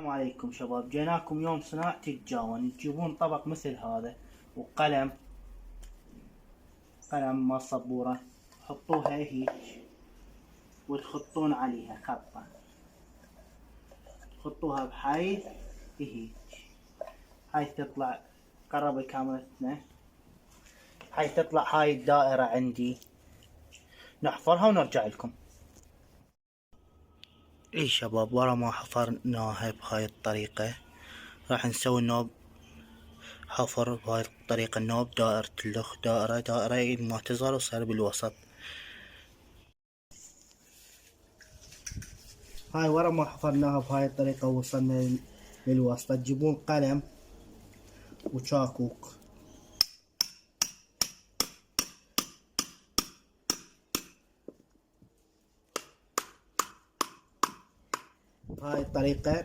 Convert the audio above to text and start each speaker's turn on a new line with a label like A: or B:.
A: السلام عليكم شباب، جيناكم يوم صناعة الجاون. تجيبون طبق مثل هذا وقلم، قلم مال سبورة، تحطوها هيك وتخطون عليها خطة، تخطوها بحيث هيك، حيث تطلع، قرب كاميرتنا، حيث تطلع هاي الدائرة عندي، نحفرها ونرجع لكم. اي شباب، ورا ما حفرناها بهاي الطريقة راح نسوي نوب حفر بهاي الطريقة، النوب دائرة اللخ، دائرة دائرة ما تظهر وتصير بالوسط. هاي ورا ما حفرناها بهاي الطريقة ووصلنا للوسط، تجيبون قلم وشاكوك بهاي الطريقة